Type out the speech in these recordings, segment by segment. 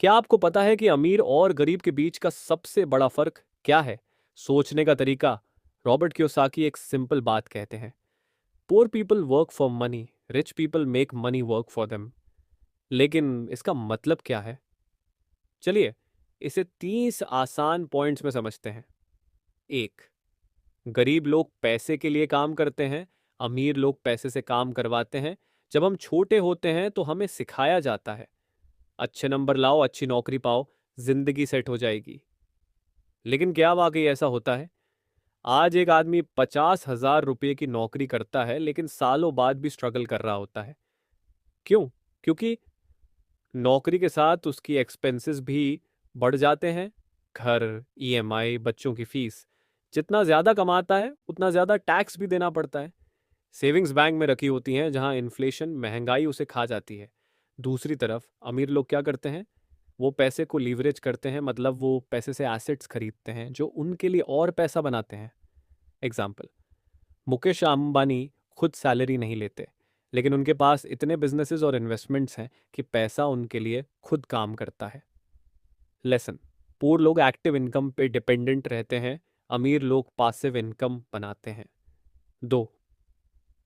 क्या आपको पता है कि अमीर और गरीब के बीच का सबसे बड़ा फर्क क्या है? सोचने का तरीका। रॉबर्ट कियोसाकी एक सिंपल बात कहते हैं, poor people work for money, rich people make money work for them. लेकिन इसका मतलब क्या है? चलिए इसे 30 आसान पॉइंट्स में समझते हैं। एक, गरीब लोग पैसे के लिए काम करते हैं, अमीर लोग पैसे से काम करवाते हैं। जब हम छोटे होते हैं तो हमें सिखाया जाता है, अच्छे नंबर लाओ, अच्छी नौकरी पाओ, जिंदगी सेट हो जाएगी। लेकिन क्या वाकई ऐसा होता है? आज एक आदमी 50,000 रुपये की नौकरी करता है लेकिन सालों बाद भी स्ट्रगल कर रहा होता है। क्यों? क्योंकि नौकरी के साथ उसकी एक्सपेंसेस भी बढ़ जाते हैं। घर, ईएमआई, बच्चों की फीस। जितना ज़्यादा कमाता है उतना ज़्यादा टैक्स भी देना पड़ता है। सेविंग्स बैंक में रखी होती हैं जहां इन्फ्लेशन, महंगाई उसे खा जाती है। दूसरी तरफ अमीर लोग क्या करते हैं? वो पैसे को लीवरेज करते हैं, मतलब वो पैसे से एसेट्स खरीदते हैं जो उनके लिए और पैसा बनाते हैं। एग्जाम्पल, मुकेश अंबानी खुद सैलरी नहीं लेते, लेकिन उनके पास इतने बिजनेसेस और इन्वेस्टमेंट्स हैं कि पैसा उनके लिए खुद काम करता है। लेसन, पूर लोग एक्टिव इनकम पे डिपेंडेंट रहते हैं, अमीर लोग पासिव इनकम बनाते हैं। दो,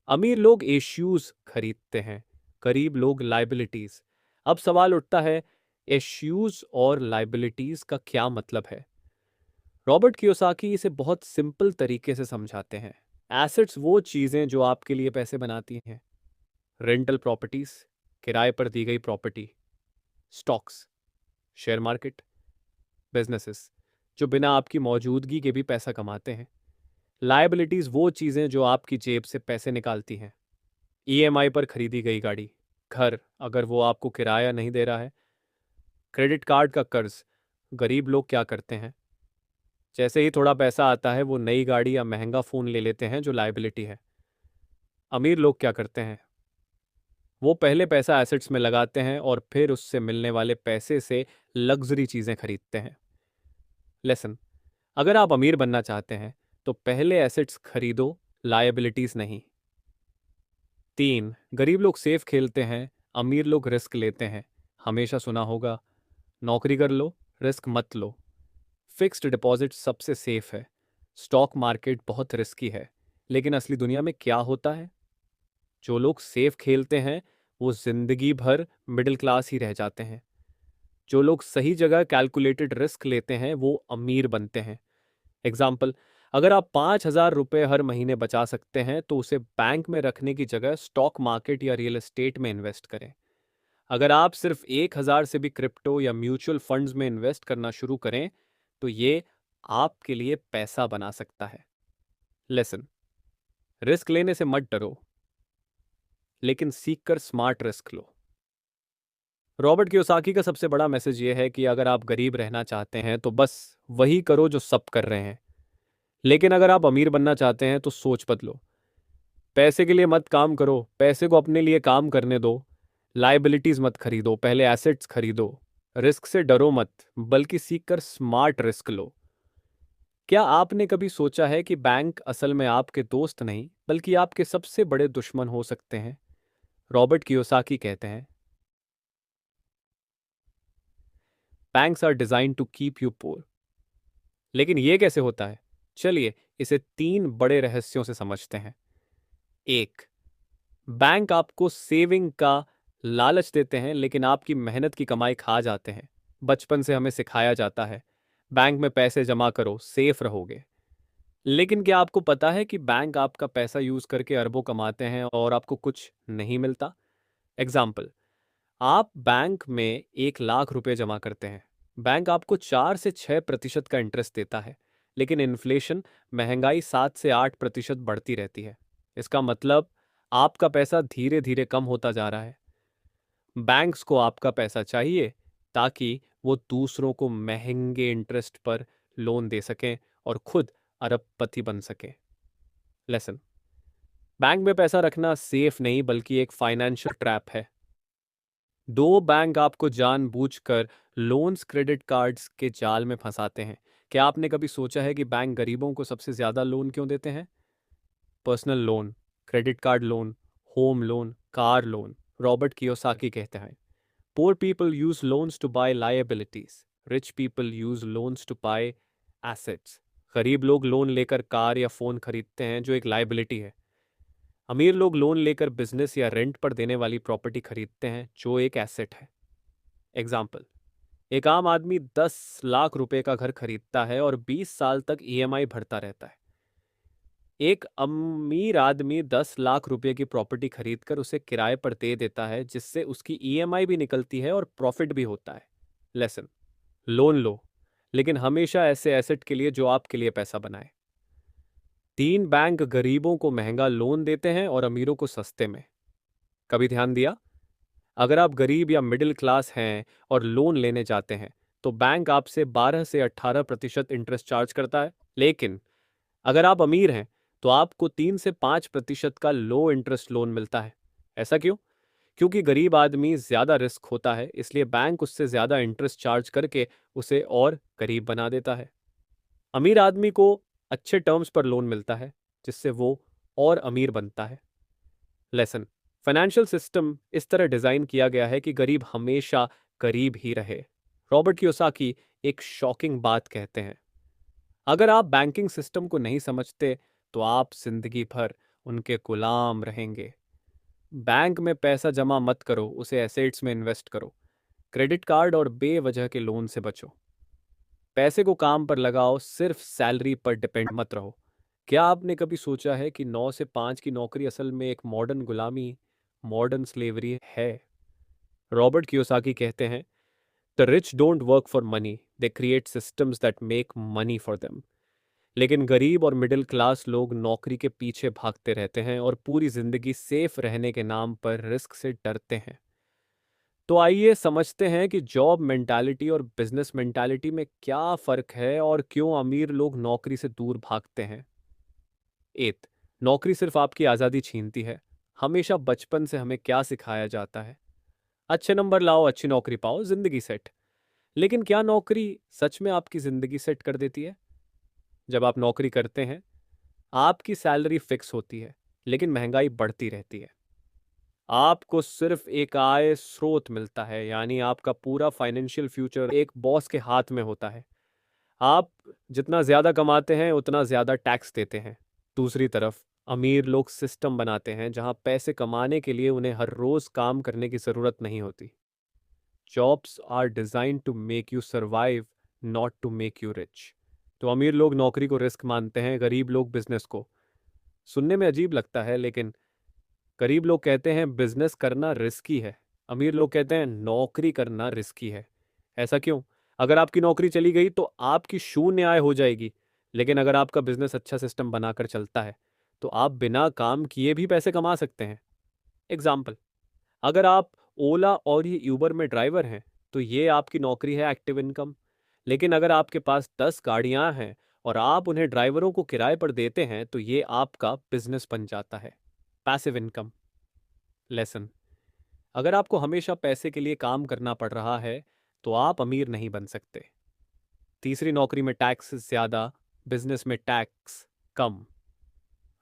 अमीर लोग इश्यूज खरीदते हैं, गरीब लोग लाइबिलिटीज। अब सवाल उठता है, इश्यूज और लाइबिलिटीज का क्या मतलब है? रॉबर्ट कियोसाकी इसे बहुत सिंपल तरीके से समझाते हैं। एसेट्स वो चीजें जो आपके लिए पैसे बनाती हैं। रेंटल प्रॉपर्टीज, किराए पर दी गई property. Stocks, share market. Businesses, जो बिना आपकी मौजूदगी के भी पैसा कमाते हैं। लायबिलिटीज वो चीजें जो आपकी जेब से पैसे निकालती हैं। ईएमआई पर खरीदी गई गाड़ी, घर अगर वो आपको किराया नहीं दे रहा है। क्रेडिट कार्ड का कर्ज, गरीब लोग क्या करते हैं? जैसे ही थोड़ा पैसा आता है वो नई गाड़ी या महंगा फ़ोन ले लेते हैं जो लायबिलिटी है। अमीर लोग क्या करते हैं? वो पहले पैसा एसेट्स में लगाते हैं और फिर उससे मिलने वाले पैसे से लग्जरी चीज़ें खरीदते हैं। लेसन, अगर आप अमीर बनना चाहते हैं तो पहले एसेट्स खरीदो, लायबिलिटीज़ नहीं। तीन, गरीब लोग सेफ खेलते हैं, अमीर लोग रिस्क लेते हैं। हमेशा सुना होगा, नौकरी कर लो, रिस्क मत लो। फिक्स्ड डिपॉजिट सबसे सेफ है। स्टॉक मार्केट बहुत रिस्की है। लेकिन असली दुनिया में क्या होता है? जो लोग सेफ खेलते हैं वो जिंदगी भर मिडिल क्लास ही रह जाते हैं। जो लोग सही जगह कैलकुलेटेड रिस्क लेते हैं वो अमीर बनते हैं। एग्जाम्पल, अगर आप 5,000 रुपये हर महीने बचा सकते हैं तो उसे बैंक में रखने की जगह स्टॉक मार्केट या रियल एस्टेट में इन्वेस्ट करें। अगर आप सिर्फ 1,000 से भी क्रिप्टो या म्यूचुअल फंड्स में इन्वेस्ट करना शुरू करें तो ये आपके लिए पैसा बना सकता है। लेसन, रिस्क लेने से मत डरो, लेकिन सीख कर स्मार्ट रिस्क लो। रॉबर्ट कियोसाकी का सबसे बड़ा मैसेज ये है कि अगर आप गरीब रहना चाहते हैं तो बस वही करो जो सब कर रहे हैं। लेकिन अगर आप अमीर बनना चाहते हैं तो सोच बदलो। पैसे के लिए मत काम करो, पैसे को अपने लिए काम करने दो। लाइबिलिटीज मत खरीदो, पहले एसेट्स खरीदो। रिस्क से डरो मत, बल्कि सीख कर स्मार्ट रिस्क लो। क्या आपने कभी सोचा है कि बैंक असल में आपके दोस्त नहीं बल्कि आपके सबसे बड़े दुश्मन हो सकते हैं? रॉबर्ट कियोसाकी कहते हैं, banks are design to keep you poor. लेकिन ये कैसे होता है? चलिए इसे तीन बड़े रहस्यों से समझते हैं। एक, बैंक आपको सेविंग का लालच देते हैं लेकिन आपकी मेहनत की कमाई खा जाते हैं। बचपन से हमें सिखाया जाता है, बैंक में पैसे जमा करो, सेफ रहोगे। लेकिन क्या आपको पता है कि बैंक आपका पैसा यूज करके अरबों कमाते हैं और आपको कुछ नहीं मिलता? एग्जाम्पल, आप बैंक में 1 लाख रुपए जमा करते हैं। बैंक आपको 4 से 6% का इंटरेस्ट देता है, लेकिन इन्फ्लेशन, महंगाई 7 से 8% बढ़ती रहती है। इसका मतलब आपका पैसा धीरे धीरे कम होता जा रहा है। बैंक्स को आपका पैसा चाहिए ताकि वो दूसरों को महंगे इंटरेस्ट पर लोन दे सकें और खुद अरबपति बन सकें। लेसन, बैंक में पैसा रखना सेफ नहीं बल्कि एक फाइनेंशियल ट्रैप है। दो बैंक आपको जानबूझकर लोन्स, क्रेडिट कार्ड्स के जाल में फंसाते हैं। क्या आपने कभी सोचा है कि बैंक गरीबों को सबसे ज्यादा लोन क्यों देते हैं? Personal loan, credit card loan, home loan, car loan. Robert Kiyosaki कहते हैं, Poor people use loans to buy liabilities. Rich people use loans to buy assets. गरीब लोग लोन लेकर कार या फोन खरीदते हैं जो एक लाइबिलिटी है। अमीर लोग लोन लेकर बिजनेस या रेंट पर देने वाली प्रॉपर्टी खरीदते हैं जो एक एसेट है। एग्जाम्पल, एक आम आदमी 10 लाख रुपए का घर खरीदता है और 20 साल तक ईएमआई भरता रहता है। एक अमीर आदमी 10 लाख रुपए की प्रॉपर्टी खरीदकर उसे किराए पर दे देता है जिससे उसकी ईएमआई भी निकलती है और प्रॉफिट भी होता है। लेसन, लोन लो, लेकिन हमेशा ऐसे एसेट के लिए जो आपके लिए पैसा बनाए। 3 बैंक गरीबों को महंगा लोन देते हैं और अमीरों को सस्ते में। कभी ध्यान दिया? अगर आप गरीब या मिडिल क्लास हैं और लोन लेने जाते हैं तो बैंक आपसे 12 से 18% इंटरेस्ट चार्ज करता है, लेकिन अगर आप अमीर हैं तो आपको 3 से 5% का लो इंटरेस्ट लोन मिलता है। ऐसा क्यों? क्योंकि गरीब आदमी ज्यादा रिस्क होता है, इसलिए बैंक उससे ज्यादा इंटरेस्ट चार्ज करके उसे और गरीब बना देता है। अमीर आदमी को अच्छे टर्म्स पर लोन मिलता है जिससे वो और अमीर बनता है। लेसन, फाइनेंशियल सिस्टम इस तरह डिजाइन किया गया है कि गरीब हमेशा गरीब ही रहे। रॉबर्ट कियोसाकी एक शॉकिंग बात कहते हैं, अगर आप बैंकिंग सिस्टम को नहीं समझते तो आप जिंदगी भर उनके गुलाम रहेंगे। बैंक में पैसा जमा मत करो, उसे एसेट्स में इन्वेस्ट करो। क्रेडिट कार्ड और बेवजह के लोन से बचो। पैसे को काम पर लगाओ, सिर्फ सैलरी पर डिपेंड मत रहो। क्या आपने कभी सोचा है कि 9 से 5 की नौकरी असल में एक मॉडर्न गुलामी, मॉडर्न स्लेवरी है? रॉबर्ट कियोसाकी कहते हैं, the rich don't work for money, they create systems that make money for them. लेकिन गरीब और मिडिल क्लास लोग नौकरी के पीछे भागते रहते हैं और पूरी जिंदगी सेफ रहने के नाम पर रिस्क से डरते हैं। तो आइए समझते हैं कि जॉब मेंटालिटी और बिजनेस मेंटालिटी में क्या फर्क है और क्यों अमीर लोग नौकरी से दूर भागते हैं। एथ, नौकरी सिर्फ आपकी आज़ादी छीनती है। हमेशा बचपन से हमें क्या सिखाया जाता है? अच्छे नंबर लाओ, अच्छी नौकरी पाओ, जिंदगी सेट। लेकिन क्या नौकरी सच में आपकी जिंदगी सेट कर देती है? जब आप नौकरी करते हैं आपकी सैलरी फिक्स होती है, लेकिन महंगाई बढ़ती रहती है। आपको सिर्फ एक आय स्रोत मिलता है, यानी आपका पूरा फाइनेंशियल फ्यूचर एक बॉस के हाथ में होता है। आप जितना ज्यादा कमाते हैं उतना ज्यादा टैक्स देते हैं। दूसरी तरफ अमीर लोग सिस्टम बनाते हैं जहां पैसे कमाने के लिए उन्हें हर रोज काम करने की जरूरत नहीं होती। Jobs are design to make you survive, not to make you rich. तो अमीर लोग नौकरी को रिस्क मानते हैं, गरीब लोग बिजनेस को। सुनने में अजीब लगता है, लेकिन गरीब लोग कहते हैं बिजनेस करना रिस्की है, अमीर लोग कहते हैं नौकरी करना रिस्की है। ऐसा क्यों? अगर आपकी नौकरी चली गई तो आपकी शून्य आय हो जाएगी, लेकिन अगर आपका बिजनेस अच्छा सिस्टम बनाकर चलता है तो आप बिना काम किए भी पैसे कमा सकते हैं। एग्जाम्पल, अगर आप ओला और ये यूबर में ड्राइवर हैं तो ये आपकी नौकरी है, एक्टिव इनकम। लेकिन अगर आपके पास 10 गाड़ियां हैं और आप उन्हें ड्राइवरों को किराए पर देते हैं तो ये आपका बिजनेस बन जाता है, पैसिव इनकम। लेसन, अगर आपको हमेशा पैसे के लिए काम करना पड़ रहा है तो आप अमीर नहीं बन सकते। तीसरी नौकरी में टैक्स ज्यादा, बिजनेस में टैक्स कम।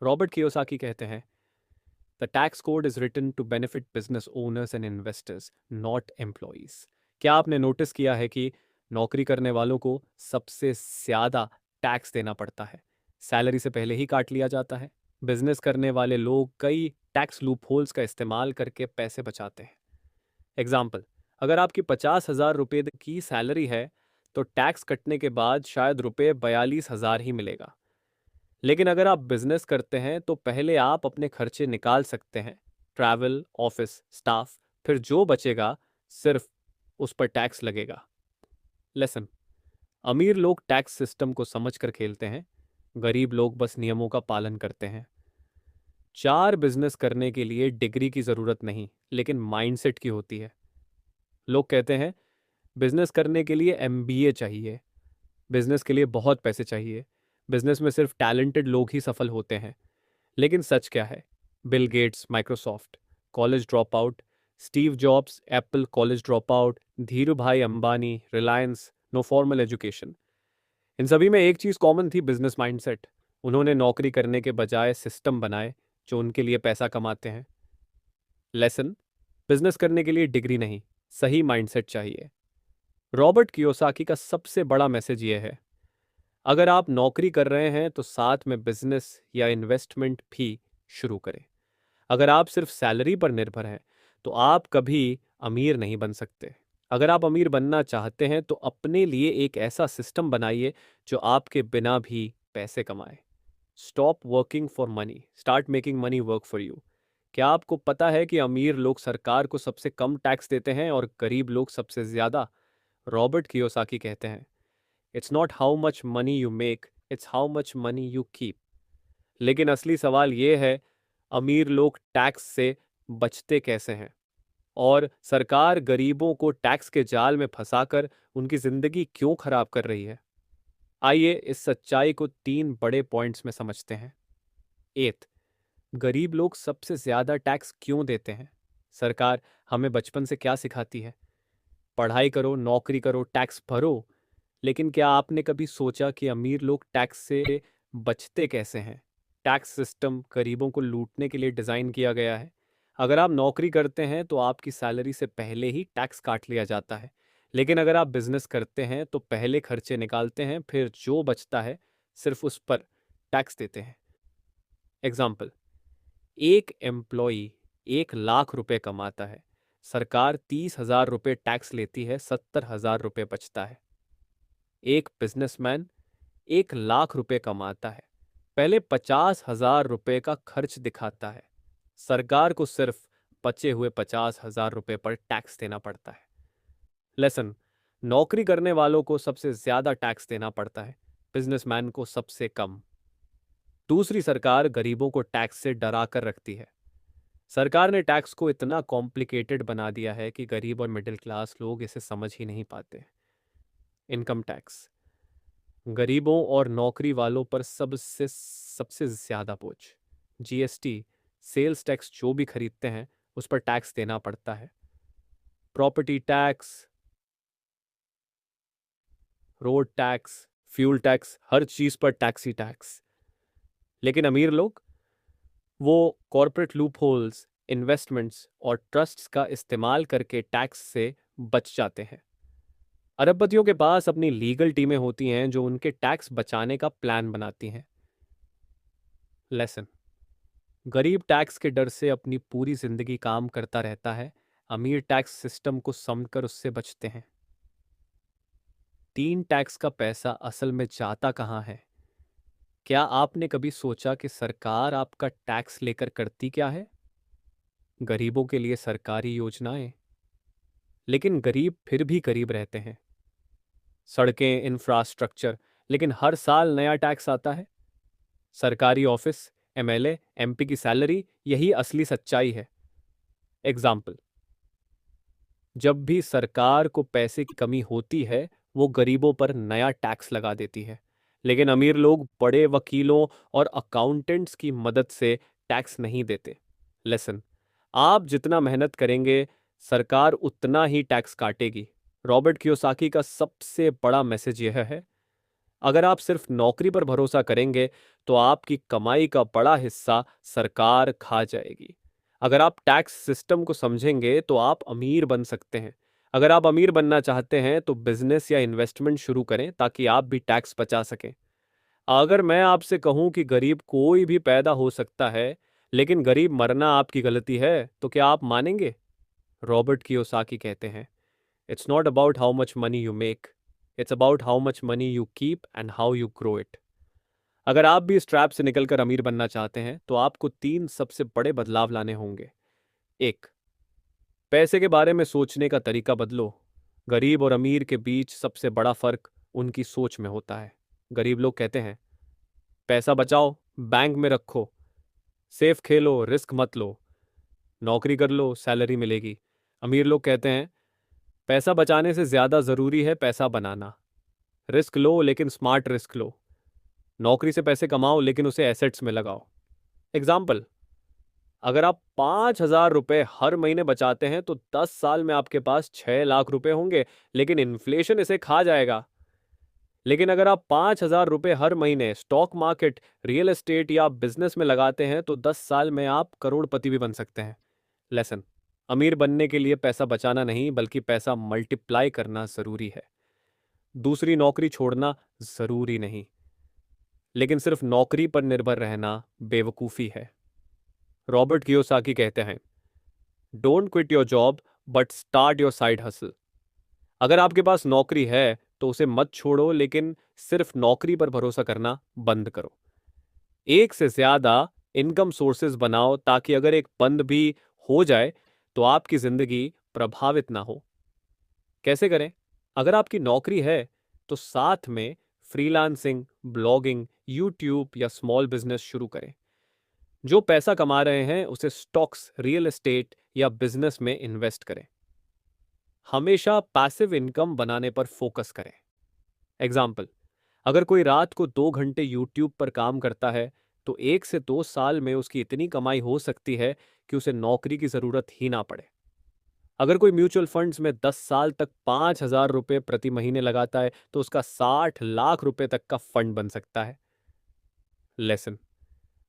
रॉबर्ट कियोसाकी कहते हैं, the tax code is written to benefit business owners and investors, not employees. क्या आपने नोटिस किया है कि नौकरी करने वालों को सबसे ज्यादा टैक्स देना पड़ता है, सैलरी से पहले ही काट लिया जाता है। बिजनेस करने वाले लोग कई टैक्स लूप होल्स का इस्तेमाल करके पैसे बचाते हैं। एग्जाम्पल, अगर आपकी 50,000 रुपये की सैलरी है तो टैक्स कटने के बाद शायद रुपये 42,000 ही मिलेगा। लेकिन अगर आप बिजनेस करते हैं तो पहले आप अपने खर्चे निकाल सकते हैं, ट्रैवल, ऑफिस, स्टाफ, फिर जो बचेगा सिर्फ उस पर टैक्स लगेगा। लेसन, अमीर लोग टैक्स सिस्टम को समझकर खेलते हैं, गरीब लोग बस नियमों का पालन करते हैं। 4 बिजनेस करने के लिए डिग्री की जरूरत नहीं, लेकिन माइंडसेट की होती है। लोग कहते हैं बिजनेस करने के लिए एमबीए चाहिए, बिजनेस के लिए बहुत पैसे चाहिए, बिजनेस में सिर्फ टैलेंटेड लोग ही सफल होते हैं। लेकिन सच क्या है? Bill Gates Microsoft college drop out, Steve Jobs Apple college drop out, Dhiru bhai Ambani Reliance no formal education. इन सभी में एक चीज कॉमन थी, बिजनेस माइंडसेट। उन्होंने नौकरी करने के बजाय सिस्टम बनाए जो उनके लिए पैसा कमाते हैं। लेसन, बिजनेस करने के लिए डिग्री नहीं, सही माइंडसेट चाहिए। रॉबर्ट कियोसाकी का सबसे बड़ा मैसेज ये है, अगर आप नौकरी कर रहे हैं तो साथ में बिजनेस या इन्वेस्टमेंट भी शुरू करें। अगर आप सिर्फ सैलरी पर निर्भर हैं तो आप कभी अमीर नहीं बन सकते। अगर आप अमीर बनना चाहते हैं तो अपने लिए एक ऐसा सिस्टम बनाइए जो आपके बिना भी पैसे कमाए। Stop working for money, start making money work for you. क्या आपको पता है कि अमीर लोग सरकार को सबसे कम टैक्स देते हैं और गरीब लोग सबसे ज्यादा? रॉबर्ट कियोसाकी कहते हैं, it's not how much money you make, it's how much money you keep. लेकिन असली सवाल ये है, अमीर लोग टैक्स से बचते कैसे हैं और सरकार गरीबों को टैक्स के जाल में फंसाकर उनकी जिंदगी क्यों खराब कर रही है? आइए इस सच्चाई को तीन बड़े पॉइंट्स में समझते हैं। एथ, गरीब लोग सबसे ज्यादा टैक्स क्यों देते हैं? सरकार हमें बचपन से क्या सिखाती है? पढ़ाई करो, नौकरी करो, टैक्स भरो। लेकिन क्या आपने कभी सोचा कि अमीर लोग टैक्स से बचते कैसे हैं? टैक्स सिस्टम गरीबों को लूटने के लिए डिज़ाइन किया गया है। अगर आप नौकरी करते हैं तो आपकी सैलरी से पहले ही टैक्स काट लिया जाता है। लेकिन अगर आप बिजनेस करते हैं तो पहले खर्चे निकालते हैं, फिर जो बचता है सिर्फ उस पर टैक्स देते हैं। एग्जाम्पल, एक एम्प्लॉई 1 लाख रुपए कमाता है, सरकार 30,000 रुपये टैक्स लेती है, 70,000 रुपये बचता है। एक बिजनेसमैन 1 लाख रुपए कमाता है, पहले 50,000 रुपये का खर्च दिखाता है, सरकार को सिर्फ बचे हुए 50,000 रुपये पर टैक्स देना पड़ता है। लेसन, नौकरी करने वालों को सबसे ज्यादा टैक्स देना पड़ता है, बिजनेसमैन को सबसे कम। दूसरी सरकार गरीबों को टैक्स से डरा कर रखती है। सरकार ने टैक्स को इतना कॉम्प्लिकेटेड बना दिया है कि गरीब और मिडिल क्लास लोग इसे समझ ही नहीं पाते। इनकम टैक्स गरीबों और नौकरी वालों पर सबसे सबसे ज्यादा बोझ। जीएसटी, सेल्स टैक्स, जो भी खरीदते हैं उस पर टैक्स देना पड़ता है। Property tax, road tax, fuel tax, हर चीज पर टैक्स ही टैक्स। लेकिन अमीर लोग, वो कॉरपोरेट लूप होल्स, इन्वेस्टमेंट्स और ट्रस्ट्स का इस्तेमाल करके टैक्स से बच जाते हैं। अरबपतियों के पास अपनी लीगल टीमें होती हैं जो उनके टैक्स बचाने का प्लान बनाती हैं। लेसन, गरीब टैक्स के डर से अपनी पूरी जिंदगी काम करता रहता है, अमीर टैक्स सिस्टम को समझकर उससे बचते हैं। तीन टैक्स का पैसा असल में जाता कहाँ है? क्या आपने कभी सोचा कि सरकार आपका टैक्स लेकर करती क्या है? गरीबों के लिए सरकारी योजनाएं। लेकिन गरीब फिर भी गरीब रहते हैं। सड़कें, इंफ्रास्ट्रक्चर, लेकिन हर साल नया टैक्स आता है। सरकारी ऑफिस, एमएलए, एमपी की सैलरी, यही असली सच्चाई है। एग्जाम्पल, जब भी सरकार को पैसे की कमी होती है वो गरीबों पर नया टैक्स लगा देती है। लेकिन अमीर लोग बड़े वकीलों और अकाउंटेंट्स की मदद से टैक्स नहीं देते। लेसन, आप जितना मेहनत करेंगे सरकार उतना ही टैक्स काटेगी। रॉबर्ट कियोसाकी का सबसे बड़ा मैसेज यह है, अगर आप सिर्फ नौकरी पर भरोसा करेंगे तो आपकी कमाई का बड़ा हिस्सा सरकार खा जाएगी। अगर आप टैक्स सिस्टम को समझेंगे तो आप अमीर बन सकते हैं। अगर आप अमीर बनना चाहते हैं तो बिजनेस या इन्वेस्टमेंट शुरू करें ताकि आप भी टैक्स बचा सकें। अगर मैं आपसे कहूं कि गरीब कोई भी पैदा हो सकता है लेकिन गरीब मरना आपकी गलती है, तो क्या आप मानेंगे? रॉबर्ट कियोसाकी कहते हैं, it's not about how much money you make, it's about how much money you keep and how you grow it. अगर आप भी इस ट्रैप से निकलकर अमीर बनना चाहते हैं तो आपको तीन सबसे बड़े बदलाव लाने होंगे। एक, पैसे के बारे में सोचने का तरीका बदलो। गरीब और अमीर के बीच सबसे बड़ा फर्क उनकी सोच में होता है। गरीब लोग कहते हैं, पैसा बचाओ, बैंक में रखो, सेफ खेलो, रिस्क मत लो, नौकरी कर लो, सैलरी मिलेगी। अमीर लोग कहते हैं, पैसा बचाने से ज्यादा जरूरी है पैसा बनाना, रिस्क लो लेकिन स्मार्ट रिस्क लो, नौकरी से पैसे कमाओ लेकिन उसे एसेट्स में लगाओ। एग्जाम्पल, अगर आप 5,000 रुपये हर महीने बचाते हैं तो 10 साल में आपके पास 6 लाख रुपए होंगे, लेकिन इन्फ्लेशन इसे खा जाएगा। लेकिन अगर आप 5,000 रुपये हर महीने स्टॉक मार्केट, रियल एस्टेट या बिजनेस में लगाते हैं तो 10 साल में आप करोड़पति भी बन सकते हैं। लेसन, अमीर बनने के लिए पैसा बचाना नहीं बल्कि पैसा मल्टीप्लाई करना जरूरी है। दूसरी नौकरी छोड़ना जरूरी नहीं, लेकिन सिर्फ नौकरी पर निर्भर रहना बेवकूफ़ी है। रॉबर्ट कियोसाकी कहते हैं, don't quit your job but start your side hustle. अगर आपके पास नौकरी है तो उसे मत छोड़ो, लेकिन सिर्फ नौकरी पर भरोसा करना बंद करो। एक से ज्यादा इनकम सोर्सेज बनाओ ताकि अगर एक बंद भी हो जाए तो आपकी जिंदगी प्रभावित ना हो। कैसे करें? अगर आपकी नौकरी है तो साथ में फ्रीलांसिंग, ब्लॉगिंग, यूट्यूब या स्मॉल बिजनेस शुरू करें। जो पैसा कमा रहे हैं उसे स्टॉक्स, रियल एस्टेट या बिजनेस में इन्वेस्ट करें। हमेशा पैसिव इनकम बनाने पर फोकस करें। एग्जाम्पल, अगर कोई रात को 2 घंटे यूट्यूब पर काम करता है तो 1 से 2 साल में उसकी इतनी कमाई हो सकती है कि उसे नौकरी की जरूरत ही ना पड़े। अगर कोई म्यूचुअल फंड्स में 10 साल तक 5,000 रुपये प्रति महीने लगाता है तो उसका 60 लाख रुपए तक का फंड बन सकता है। लेसन,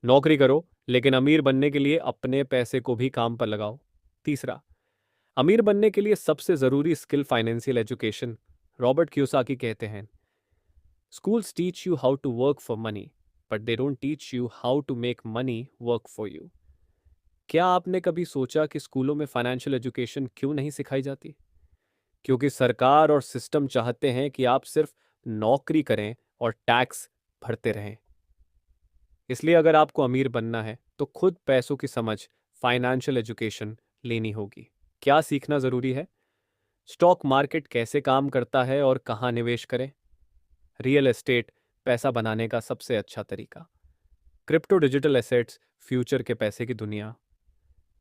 नौकरी करो लेकिन अमीर बनने के लिए अपने पैसे को भी काम पर लगाओ। तीसरा, अमीर बनने के लिए सबसे जरूरी skill financial education. Robert Kiyosaki कहते हैं, schools teach you how to work for money but they don't teach you how to make money work for you. क्या आपने कभी सोचा कि स्कूलों में फाइनेंशियल एजुकेशन क्यों नहीं सिखाई जाती? क्योंकि सरकार और सिस्टम चाहते हैं कि आप सिर्फ नौकरी करें और टैक्स भरते रहें। इसलिए अगर आपको अमीर बनना है तो खुद पैसों की समझ, फाइनेंशियल एजुकेशन लेनी होगी। क्या सीखना जरूरी है? स्टॉक मार्केट कैसे काम करता है और कहाँ निवेश करें? रियल एस्टेट पैसा बनाने का सबसे अच्छा तरीका। क्रिप्टो डिजिटल एसेट्स फ्यूचर के पैसे की दुनिया।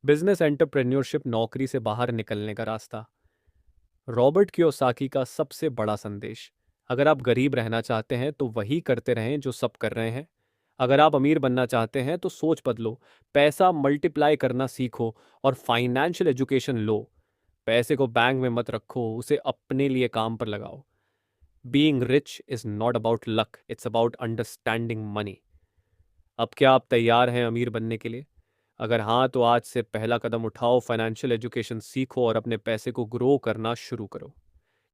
बिजनेस एंटरप्रेन्योरशिप नौकरी से बाहर निकलने का रास्ता। रॉबर्ट कियोसाकी का सबसे बड़ा संदेश, अगर आप गरीब रहना चाहते हैं तो वही करते रहें जो सब कर रहे हैं। अगर आप अमीर बनना चाहते हैं तो सोच बदलो, पैसा मल्टीप्लाई करना सीखो और फाइनेंशियल एजुकेशन लो। पैसे को बैंक में मत रखो, उसे अपने लिए काम पर लगाओ। Being rich is not about luck, it's about understanding money. अब क्या आप तैयार हैं अमीर बनने के लिए? अगर हाँ तो आज से पहला कदम उठाओ, फाइनेंशियल एजुकेशन सीखो और अपने पैसे को ग्रो करना शुरू करो।